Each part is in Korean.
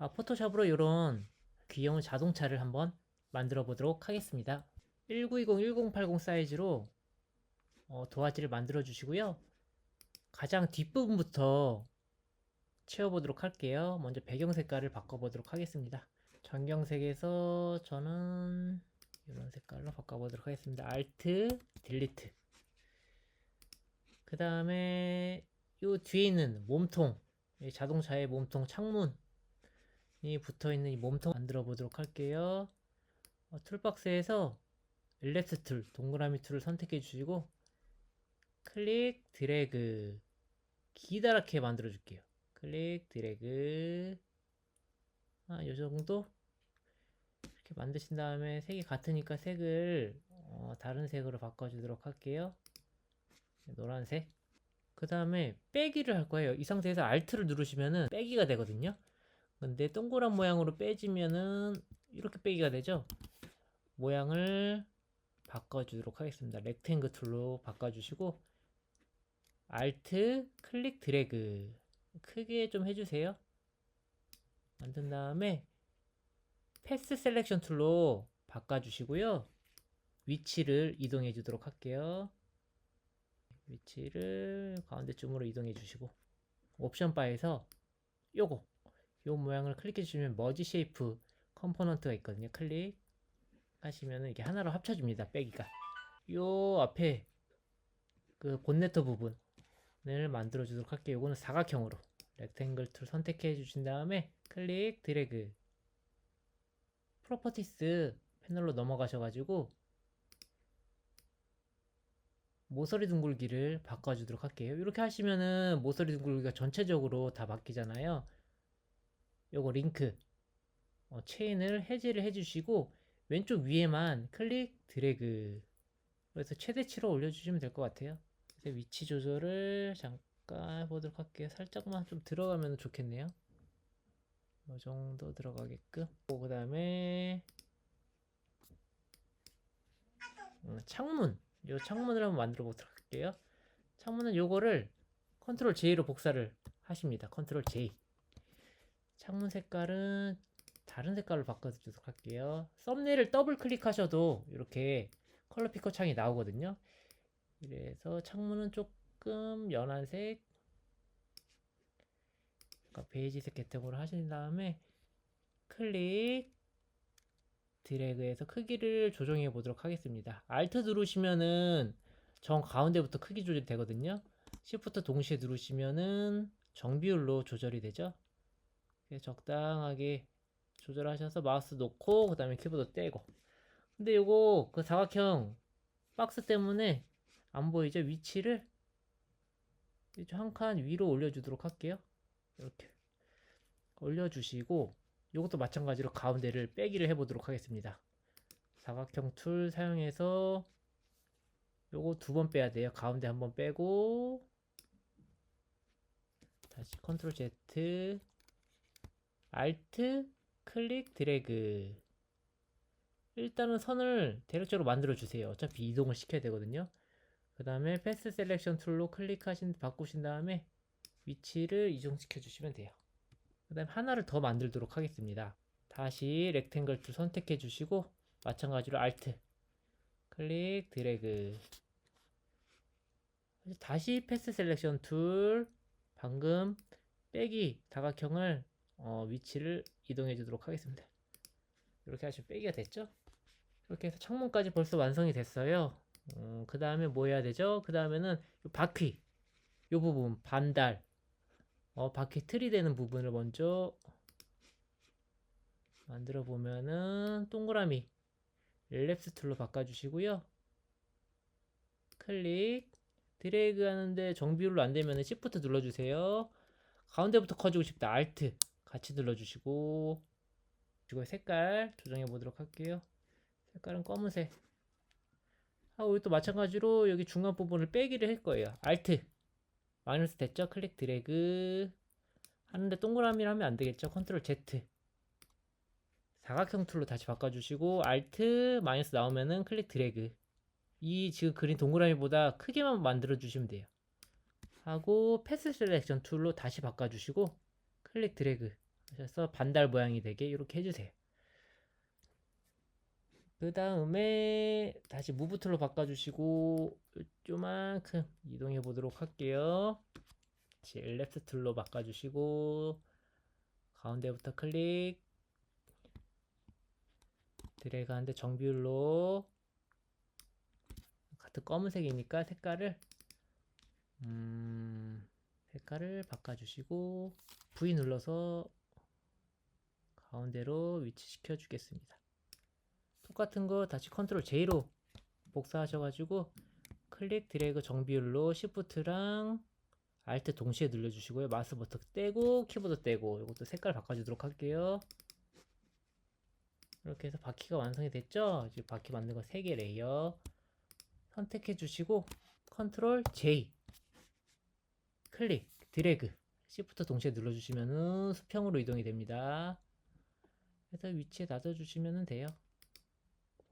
포토샵으로 이런 귀여운 자동차를 한번 만들어 보도록 하겠습니다. 1920, 1080 사이즈로 도화지를 만들어 주시고요. 가장 뒷부분부터 채워보도록 할게요. 먼저 배경 색깔을 바꿔보도록 하겠습니다. 전경색에서 저는 이런 색깔로 바꿔보도록 하겠습니다. Alt, Delete. 그 다음에 이 뒤에 있는 몸통, 자동차의 몸통 창문이 붙어있는 이 몸통 만들어 보도록 할게요. 툴박스에서 일랩스 툴, 동그라미 툴을 선택해 주시고 클릭, 드래그 기다랗게 만들어 줄게요. 클릭, 드래그 요 정도 이렇게 만드신 다음에 색이 같으니까 색을 다른 색으로 바꿔주도록 할게요. 노란색. 그 다음에 빼기를 할 거예요. 이 상태에서 Alt를 누르시면은 빼기가 되거든요. 근데 동그란 모양으로 빼지면은 이렇게 빼기가 되죠. 모양을 바꿔주도록 하겠습니다. 렉탱글 툴로 바꿔주시고 Alt, 클릭, 드래그 크게 좀 해주세요. 만든 다음에 패스 셀렉션 툴로 바꿔주시고요. 위치를 이동해 주도록 할게요. 위치를 가운데쯤으로 이동해 주시고 옵션 바에서 요 모양을 클릭해 주시면 머지 쉐이프 컴포넌트가 있거든요. 클릭 하시면 이게 하나로 합쳐줍니다. 빼기가 요 앞에 그 본네트 부분을 만들어 주도록 할게요. 요거는 사각형으로 렉탱글 툴 선택해 주신 다음에 클릭 드래그 프로퍼티스 패널로 넘어가셔가지고 모서리 둥글기를 바꿔주도록 할게요. 이렇게 하시면은 모서리 둥글기가 전체적으로 다 바뀌잖아요. 요거 링크 체인을 해제를 해주시고 왼쪽 위에만 클릭 드래그 그래서 최대치로 올려주시면 될 것 같아요. 그래서 위치 조절을 잠깐 해보도록 할게요. 살짝만 좀 들어가면 좋겠네요. 이 정도 들어가게끔. 그 다음에 창문. 이 창문을 한번 만들어 보도록 할게요. 창문은 요거를 컨트롤 J로 복사를 하십니다. 컨트롤 J. 창문 색깔은 다른 색깔로 바꿔주도록 할게요. 썸네일을 더블 클릭하셔도 이렇게 컬러 피커 창이 나오거든요. 그래서 창문은 조금 연한색, 베이지색 계통으로 하신 다음에 클릭, 드래그해서 크기를 조정해 보도록 하겠습니다. Alt 누르시면은 정 가운데부터 크기 조절이 되거든요. Shift 동시에 누르시면은 정비율로 조절이 되죠. 적당하게 조절하셔서 마우스 놓고 그 다음에 키보드 떼고. 근데 요거 그 사각형 박스 때문에 안 보이죠? 위치를 한 칸 위로 올려주도록 할게요. 이렇게 올려주시고 이것도 마찬가지로 가운데를 빼기를 해보도록 하겠습니다. 사각형 툴 사용해서 요거 두 번 빼야 돼요. 가운데 한번 빼고 다시 컨트롤 Z Alt 클릭 드래그 일단은 선을 대략적으로 만들어 주세요. 어차피 이동을 시켜야 되거든요. 그 다음에 패스 셀렉션 툴로 바꾸신 다음에 위치를 이동시켜 주시면 돼요. 그 다음에 하나를 더 만들도록 하겠습니다. 다시 렉탱글 툴 선택해 주시고 마찬가지로 Alt 클릭 드래그 다시 패스 셀렉션 툴 방금 빼기 다각형을 위치를 이동해 주도록 하겠습니다. 이렇게 하시면 빼기가 됐죠? 이렇게 해서 창문까지 벌써 완성이 됐어요. 그 다음에 뭐 해야 되죠? 그 다음에는 바퀴 요 부분 반달 바퀴 틀이 되는 부분을 먼저 만들어 보면은 동그라미 릴랩스 툴로 바꿔주시고요. 클릭 드래그 하는데 정비율로 안되면 Shift 눌러주세요. 가운데부터 커지고 싶다 Alt 같이 눌러주시고 색깔 조정해 보도록 할게요. 색깔은 검은색 하고 또 마찬가지로 여기 중간 부분을 빼기를 할 거예요. Alt 마이너스 됐죠? 클릭 드래그 하는데 동그라미를 하면 안 되겠죠? 컨트롤 Z 사각형 툴로 다시 바꿔주시고 Alt 마이너스 나오면은 클릭 드래그 이 지금 그린 동그라미보다 크게만 만들어 주시면 돼요. 하고 패스 셀렉션 툴로 다시 바꿔주시고 클릭 드래그 하셔서 반달 모양이 되게 이렇게 해주세요. 그 다음에 다시 무브 툴로 바꿔주시고 요만큼 이동해 보도록 할게요. 다시 랩트 툴로 바꿔주시고 가운데부터 클릭 드래그 하는데 정비율로 같은 검은색이니까 색깔을 바꿔주시고 V 눌러서 가운데로 위치시켜 주겠습니다. 똑같은 거 다시 컨트롤 J로 복사하셔가지고 클릭 드래그 정비율로 Shift랑 Alt 동시에 눌러주시고요. 마우스 버튼 떼고 키보드 떼고 이것도 색깔 바꿔주도록 할게요. 이렇게 해서 바퀴가 완성이 됐죠? 이제 바퀴 만든 거 3개 레이어 선택해 주시고 컨트롤 J 클릭 드래그 Shift 동시에 눌러주시면은 수평으로 이동이 됩니다. 그래서 위치에 놔둬주시면 돼요.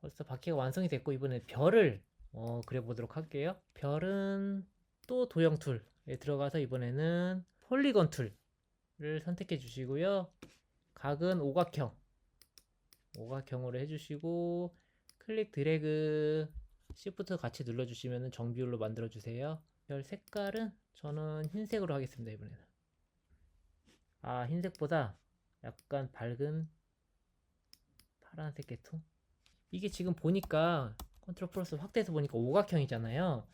벌써 바퀴가 완성이 됐고 이번에 별을 그려보도록 할게요. 별은 또 도형 툴에 들어가서 이번에는 폴리건 툴을 선택해 주시고요. 각은 오각형으로 해주시고 클릭 드래그 Shift 같이 눌러주시면 정비율로 만들어 주세요. 별 색깔은 저는 흰색으로 하겠습니다. 이번에는 흰색보다 약간 밝은 파란색 계통. 이게 지금 보니까 컨트롤 플러스 확대해서 보니까 오각형이잖아요.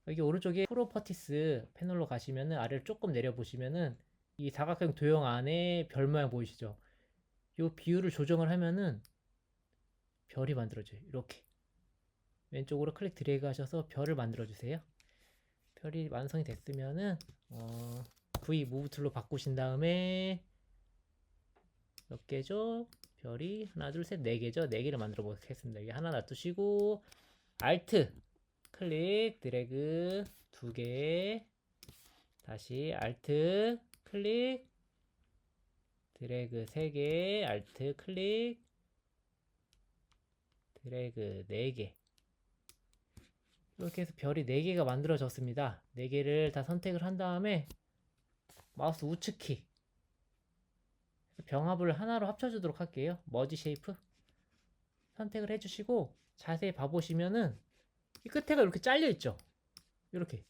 여기 오른쪽에 프로퍼티스 패널로 가시면은 아래를 조금 내려보시면은 이 사각형 도형 안에 별 모양 보이시죠? 이 비율을 조정을 하면은 별이 만들어져요. 이렇게 왼쪽으로 클릭 드래그 하셔서 별을 만들어 주세요. 별이 완성이 됐으면은 V 무브 툴로 바꾸신 다음에 몇 개죠? 별이 하나 둘 셋 네 개죠. 4개를 만들어 보겠습니다. 여기 하나 놔두시고 Alt 클릭 드래그 2개 다시 Alt 클릭 드래그 3개 Alt 클릭 드래그 4개 이렇게 해서 별이 4개가 만들어졌습니다. 4개를 다 선택을 한 다음에 마우스 우측키 병합을 하나로 합쳐주도록 할게요. 머지 쉐이프 선택을 해주시고 자세히 봐보시면은 이 끝에가 이렇게 잘려있죠. 이렇게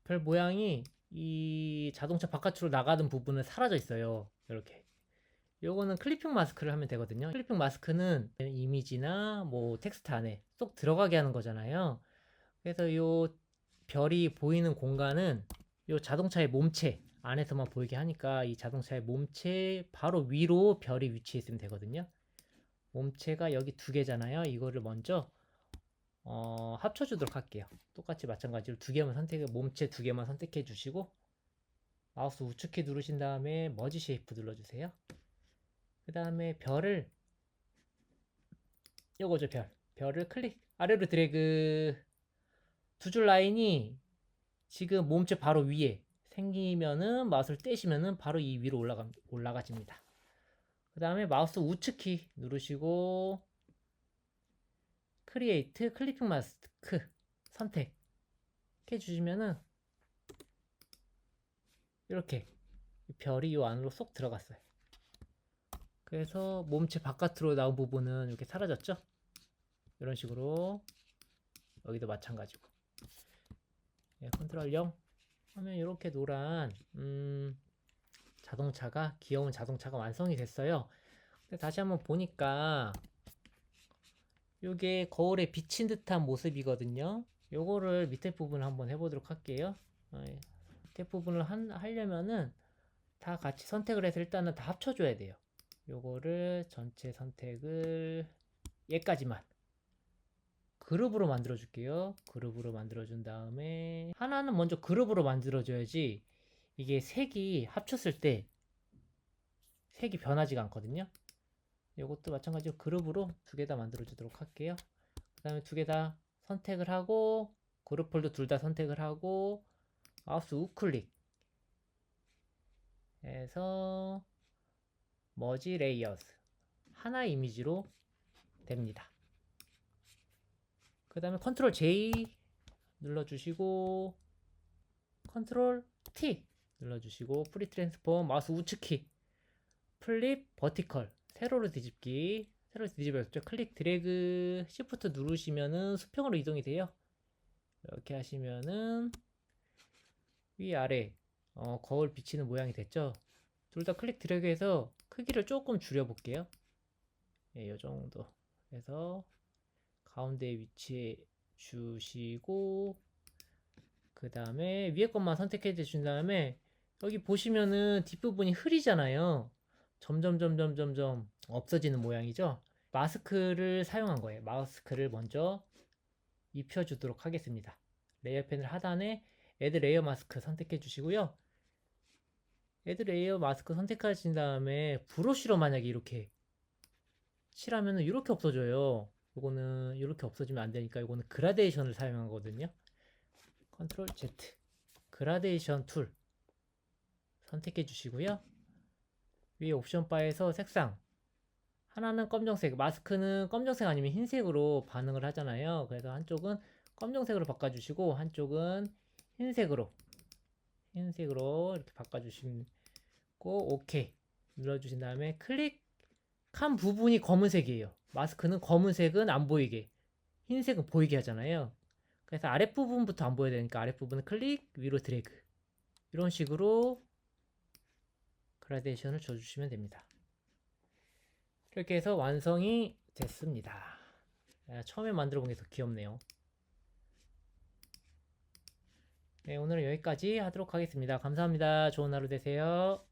별 모양이 이 자동차 바깥으로 나가는 부분은 사라져 있어요. 이렇게 요거는 클리핑 마스크를 하면 되거든요. 클리핑 마스크는 이미지나 뭐 텍스트 안에 쏙 들어가게 하는 거잖아요. 그래서 요 별이 보이는 공간은 요 자동차의 몸체 안에서만 보이게 하니까 이 자동차의 몸체 바로 위로 별이 위치해 있으면 되거든요. 몸체가 여기 2개잖아요. 이거를 먼저 합쳐주도록 할게요. 똑같이 마찬가지로 몸체 2개만 선택해 주시고 마우스 우측키 누르신 다음에 머지 쉐이프 눌러주세요. 그 다음에 별을 요거죠. 별을 클릭 아래로 드래그 2줄 라인이 지금 몸체 바로 위에 생기면은 마우스를 떼시면은 바로 이 위로 올라가집니다. 그 다음에 마우스 우측키 누르시고 크리에이트 클리핑 마스크 선택해 주시면은 이렇게 별이 이 안으로 쏙 들어갔어요. 그래서 몸체 바깥으로 나온 부분은 이렇게 사라졌죠? 이런 식으로 여기도 마찬가지고 컨트롤 0 하면 이렇게 노란 귀여운 자동차가 완성이 됐어요. 근데 다시 한번 보니까 이게 거울에 비친 듯한 모습이거든요. 요거를 밑에 부분을 한번 해보도록 할게요. 밑에 부분을 하려면은 다 같이 선택을 해서 일단은 다 합쳐줘야 돼요. 요거를 전체 선택을 얘까지만 그룹으로 만들어 줄게요. 그룹으로 만들어 준 다음에 하나는 먼저 그룹으로 만들어 줘야지 이게 색이 합쳤을 때 색이 변하지가 않거든요. 이것도 마찬가지로 그룹으로 2개 다 만들어 주도록 할게요. 그 다음에 2개 다 선택을 하고 그룹 폴더 둘 다 선택을 하고 마우스 우클릭 해서 머지 레이어스 하나 이미지로 됩니다. 그 다음에 컨트롤 J 눌러주시고 컨트롤 T 눌러주시고 프리 트랜스폼 마우스 우측키 플립 버티컬 세로로 뒤집기. 세로로 뒤집어서 클릭 드래그 시프트 누르시면은 수평으로 이동이 돼요. 이렇게 하시면은 위아래 거울 비치는 모양이 됐죠. 둘 다 클릭 드래그해서 크기를 조금 줄여 볼게요. 예, 요 정도 해서 가운데 위치해 주시고, 그 다음에 위에 것만 선택해 주신 다음에 여기 보시면은 뒷부분이 흐리잖아요. 점점 없어지는 모양이죠. 마스크를 사용한 거예요. 마스크를 먼저 입혀주도록 하겠습니다. 레이어 패널 하단에 애드 레이어 마스크 선택해 주시고요. 애드 레이어 마스크 선택하신 다음에 브러쉬로 만약에 이렇게 칠하면 이렇게 없어져요. 요거는 이렇게 없어지면 안 되니까 요거는 그라데이션을 사용한 거거든요. 컨트롤 Z 그라데이션 툴 선택해 주시고요. 위에 옵션 바에서 색상 하나는 검정색, 마스크는 검정색 아니면 흰색으로 반응을 하잖아요. 그래서 한쪽은 검정색으로 바꿔주시고 한쪽은 흰색으로 이렇게 바꿔주시고 OK 눌러주신 다음에 클릭한 부분이 검은색이에요. 마스크는 검은색은 안 보이게, 흰색은 보이게 하잖아요. 그래서 아랫부분부터 안 보여야 되니까 아랫부분은 클릭, 위로 드래그, 이런 식으로 그라데이션을 줘주시면 됩니다. 이렇게 해서 완성이 됐습니다. 처음에 만들어 본 게 더 귀엽네요. 네, 오늘은 여기까지 하도록 하겠습니다. 감사합니다. 좋은 하루 되세요.